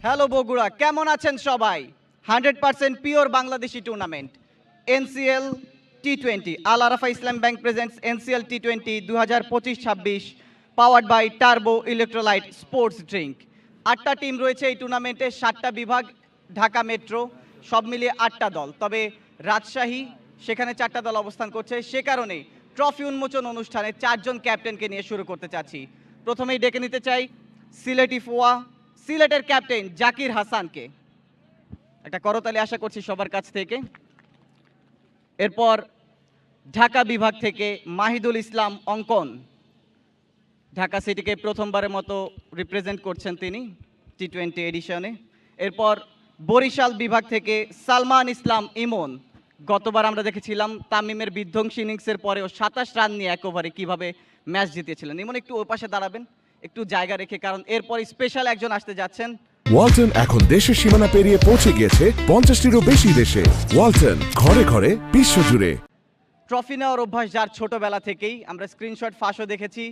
Hello Bogura, কেমন আছেন সবাই? 100% পিওর বাংলাদেশি টুর্নামেন্ট এনসিএল টি20 Al Arafa Islam bank presents NCL টি20 2025-26 powered by turbo electrolyte sports drink. 8টা টিম রয়েছে এই টুর্নামেন্টে, 7টা বিভাগ, ঢাকা মেট্রো, সব মিলিয়ে 8টা দল। তবে রাজশাহী সেখানে 4টা দল অবস্থান করছে। সে কারণে ট্রফি উন্মোচন অনুষ্ঠানে 4জন ক্যাপ্টেনকে নিয়ে শুরু করতে চাচ্ছি। প্রথমেই ডেকে নিতে চাই সিলেটি ফোয়া, সিলেটের ক্যাপ্টেন জাকির হাসানকে। একটা করতালি আশা করছি সবার কাছ থেকে। এরপর ঢাকা বিভাগ থেকে মাহিদুল ইসলাম অঙ্কন, ঢাকা সিটিকে প্রথমবারের মতো রিপ্রেজেন্ট করছেন তিনি টি20 এডিশনে। এরপর বরিশাল বিভাগ থেকে সালমান ইসলাম ইমন, গতবার আমরা দেখেছিলাম তামিমের বিধ্বংসী ইনিংসের পরেও 27 রান নিয়ে এক ওভারে কীভাবে ম্যাচ জিতিয়েছিলেন। ইমন একটু ওই পাশে দাঁড়াবেন, একটু জায়গা রেখে, কারণ এরপর স্পেশাল একজন আসতে যাচ্ছেন। ওয়ালটন এখন দেশের সীমানা পেরিয়ে পৌঁছে গিয়েছে 50টিরও বেশি দেশে। ওয়ালটন, ঘরে ঘরে বিশ্বজুড়ে। ট্রফি নেওয়ার অভ্যাস যার ছোটবেলা থেকেই, আমরা স্ক্রিনশট ফাঁসও দেখেছি,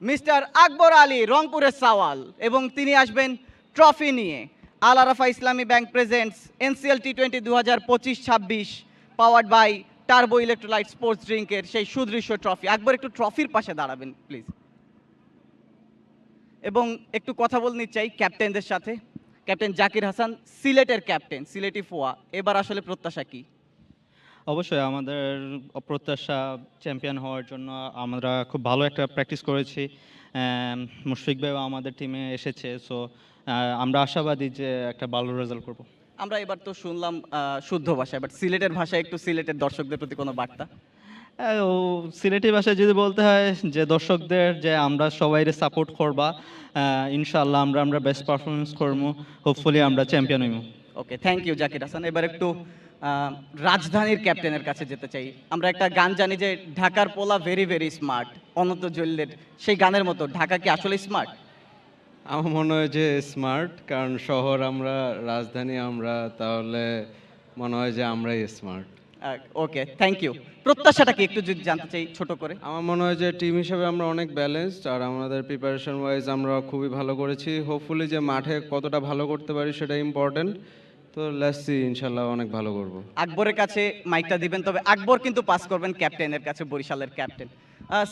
মিস্টার আকবর আলী রংপুরের সাওয়াল, এবং তিনি আসবেন ট্রফি নিয়ে। Al Arafah Islami bank presents NCL টি20 2025-26 powered by turbo electrolyte sports ড্রিঙ্কের সেই সুদৃশ্য ট্রফি। আকবর একটু ট্রফির পাশে দাঁড়াবেন প্লিজ, এবং একটু কথা বলে নিতে চাই ক্যাপ্টেনদের সাথে। ক্যাপ্টেন জাকির হাসান, সিলেটের ক্যাপ্টেন, সিলেটি ফোয়া, এবার আসলে প্রত্যাশা কি? অবশ্যই আমাদের প্রত্যাশা চ্যাম্পিয়ন হওয়ার জন্য। আমরা খুব ভালো একটা প্র্যাকটিস করেছি, মুশফিক ভাইও আমাদের টিমে এসেছে, সো আমরা আশাবাদী যে একটা ভালো রেজাল্ট করব। আমরা এবার তো শুনলাম শুদ্ধ ভাষায়, বাট সিলেটের ভাষায় একটু সিলেটের দর্শকদের প্রতি কোনো বার্তা? ও সিলেটি ভাষায় যদি বলতে হয় যে দর্শকদের যে আমরা সবাই সাপোর্ট করবা, ইনশাআল্লাহ আমরা বেস্ট পারফরমেন্স করবো, হোপফুলি আমরা চ্যাম্পিয়ন হইব। ওকে, থ্যাংক ইউ জাকির হাসান। এবার একটু রাজধানীর ক্যাপ্টেনের কাছে যেতে চাই। আমরা একটা গান জানি যে ঢাকার পোলা ভেরি ভেরি স্মার্ট, অনন্ত জলিলের সেই গানের মতো ঢাকা কি আসলে স্মার্ট? আমার মনে হয় যে স্মার্ট, কারণ শহর আমরা, রাজধানী আমরা, তাহলে মনে হয় যে আমরাই স্মার্ট। Okay, thank you. প্রত্যাশাটা কি একটু যদি জানতে চাই ছোট করে? আমার মনে হয় যে টিম হিসেবে আমরা অনেক ব্যালেন্সড, আর আমাদের প্রিপারেশন ওয়াইজ আমরা খুবই ভালো করেছি। হোপফুলি যে মাঠে কতটা ভালো করতে পারি সেটা ইম্পর্টেন্ট। তো লেটস সি, ইনশাল্লাহ অনেক ভালো করব। আকবরের কাছে মাইকটা দিবেন, তবে আকবর কিন্তু পাস করবেন ক্যাপ্টেনের কাছে, বরিশালের ক্যাপ্টেন।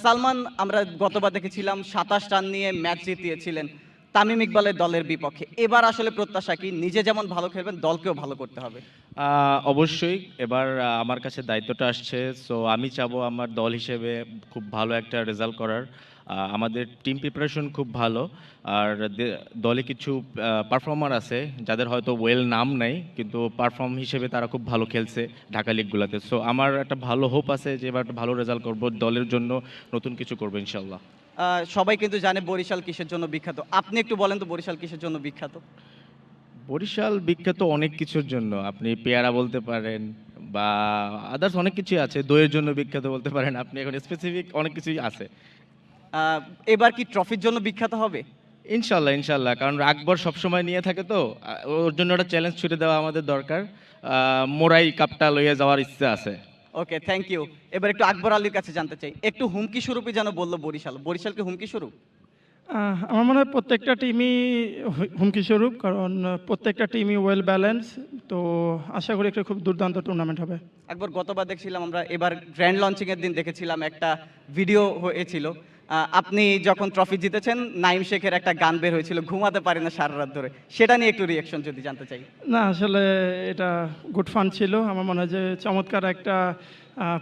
সালমান, আমরা গতবার দেখেছিলাম 27 রান নিয়ে ম্যাচ জিতিয়েছিলেন তামিম ইকবালের দলের বিপক্ষে। এবার আসলে প্রত্যাশা কি? নিজে যেমন ভালো খেলবেন, দলকেও ভালো করতে হবে। অবশ্যই এবার আমার কাছে দায়িত্বটা আসছে, সো আমি চাবো আমার দল হিসেবে খুব ভালো একটা রেজাল্ট করার। আমাদের টিম প্রিপারেশন খুব ভালো, আর দলে কিছু পারফর্মার আছে যাদের হয়তো ওয়েল নাম নাই, কিন্তু পারফর্ম হিসেবে তারা খুব ভালো খেলছে ঢাকা লিগগুলোতে। সো আমার একটা ভালো হোপ আছে যে এবার একটা ভালো রেজাল্ট করব, দলের জন্য নতুন কিছু করবো ইনশাল্লাহ। সবাই কিন্তু জানে বরিশাল কিসের জন্য বিখ্যাত, আপনি একটু বলেন তো বরিশাল কিসের জন্য বিখ্যাত? বরিশাল বিখ্যাত অনেক কিছুর জন্য, আপনি পেয়ারা বলতে পারেন বা আদার্স অনেক কিছুই আছে, দইয়ের জন্য বিখ্যাত বলতে পারেন আপনি, এখন স্পেসিফিক অনেক কিছুই আছে। এবার কি ট্রফির জন্য বিখ্যাত হবে? ইনশাল্লাহ ইনশাল্লাহ, কারণ আকবর সবসময় নিয়ে থাকে, তো ওর জন্য একটা চ্যালেঞ্জ ছুটে দেওয়া আমাদের দরকার। মোরাই কাপটা লইয়া যাওয়ার ইচ্ছে আছে। ওকে, থ্যাংক ইউ। এবার একটু আকবর আলীর কাছে জানতে চাই, একটু হুমকি স্বরূপই যেন বললো বরিশাল, বরিশালকে হুমকি স্বরূপ? আমার মনে হয় প্রত্যেকটা টিমই হুমকি স্বরূপ, কারণ প্রত্যেকটা টিমই ওয়েল ব্যালেন্স। তো আশা করি একটা খুব দুর্দান্ত টুর্নামেন্ট হবে। একবার গতবার দেখছিলাম আমরা, এবার গ্র্যান্ড লঞ্চিংয়ের দিন দেখেছিলাম একটা ভিডিও হয়েছিল, আপনি যখন ট্রফি জিতেছেন নাইম শেখের একটা গান বের হয়েছিল, ঘুমাতে পারি না সারা রাত ধরে, সেটা নিয়ে একটু রিয়াকশন যদি জানতে চাই। না, আসলে এটা গুড ফান ছিল। আমার মনে হয় যে চমৎকার একটা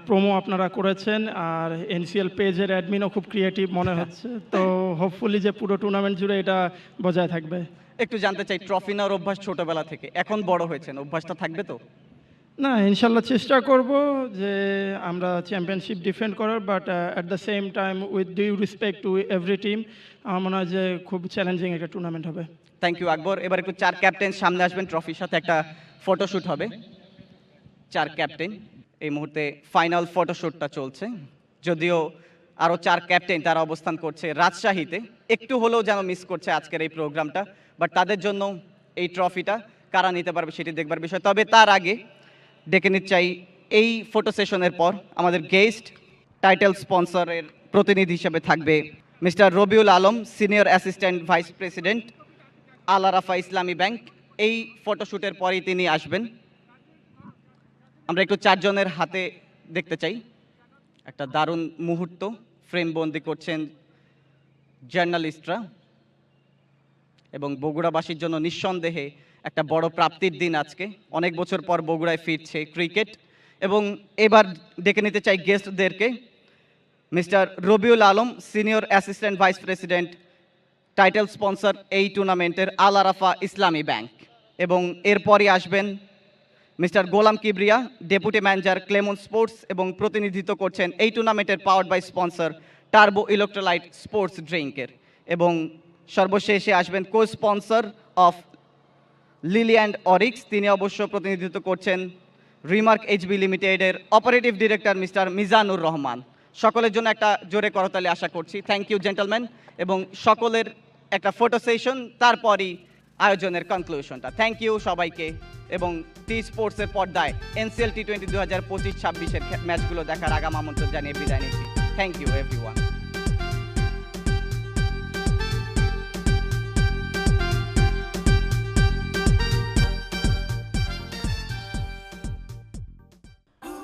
প্রোমো আপনারা করেছেন, আর এনসিএল পেজের অ্যাডমিনও খুব ক্রিয়েটিভ মনে হচ্ছে। তো হোপফুলি যে পুরো টুর্নামেন্ট জুড়ে এটা বজায় থাকবে। একটু জানতে চাই, ট্রফি নেওয়ার অভ্যাস ছোটবেলা থেকে, এখন বড় হয়েছেন, অভ্যাসটা থাকবে তো? না, ইনশাল্লাহ চেষ্টা করব যে আমরা চ্যাম্পিয়নশিপ ডিফেন্ড করার, but at the same time with due respect to every team. আমার মনে হয় যে খুব চ্যালেঞ্জিং একটা টুর্নামেন্ট হবে। Thank you Akbar. এবার একটু 4 ক্যাপ্টেন সামনে আসবেন, ট্রফির সাথে একটা ফটোশ্যুট হবে। 4 ক্যাপ্টেন, এই মুহূর্তে ফাইনাল ফটোশ্যুটটা চলছে। যদিও আরও 4 ক্যাপ্টেন তারা অবস্থান করছে রাজশাহীতে, একটু হলেও যেন মিস করছে আজকের এই প্রোগ্রামটা, বাট তাদের জন্য এই ট্রফিটা কারা নিতে পারবে সেটি দেখবার বিষয়। তবে তার আগে ডেকে নিতে চাই এই ফটো সেশনের পর আমাদের গেস্ট টাইটেল স্পন্সরের প্রতিনিধি হিসেবে থাকবে mister Rabiul Alam, senior assistant vice president Al Arafah Islami bank. এই ফটোশ্যুটের পরেই তিনি আসবেন। আমরা একটু চারজনের হাতে দেখতে চাই। একটা দারুণ মুহূর্ত ফ্রেমবন্দি করছেন জার্নালিস্টরা, এবং বগুড়াবাসীর জন্য নিঃসন্দেহে একটা বড় প্রাপ্তির দিন আজকে। অনেক বছর পর বগুড়ায় ফিরছে ক্রিকেট, এবং এবার ডেকে নিতে চাই গেস্টদেরকে। Mister Rabiul Alam, senior assistant vice president, title sponsor এই টুর্নামেন্টের আল আরাফা ইসলামী ব্যাংক। এবং এরপরই আসবেন mister Golam Kibria, deputy manager Clemon sports, এবং প্রতিনিধিত্ব করছেন এই টুর্নামেন্টের powered by sponsor Turbo electrolyte sports ড্রিঙ্কের। এবং সর্বশেষে আসবেন co sponsor of Lily and Oryx, তিনি অবশ্য প্রতিনিধিত্ব করছেন রিমার্ক এইচবি লিমিটেডের operative director mister Mizanur Rahman. সকলের জন্য একটা জোরে করতালি আশা করছি। থ্যাংক ইউ জেন্টলম্যান, এবং সকলের একটা ফটো সেশন, তারপরই আয়োজনের কনক্লুশনটা। থ্যাংক ইউ সবাইকে, এবং টি স্পোর্টসের পর্দায় NCL T20 2025-26-এর ম্যাচগুলো দেখার আগাম আমন্ত্রণ জানিয়ে বিদায় নিচ্ছি। Thank you everyone.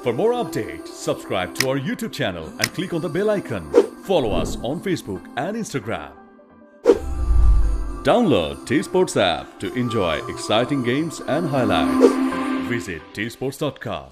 For more updates, subscribe to our YouTube channel and click on the bell icon. Follow us on Facebook and Instagram. Download T-Sports app to enjoy exciting games and highlights. Visit tsports.com.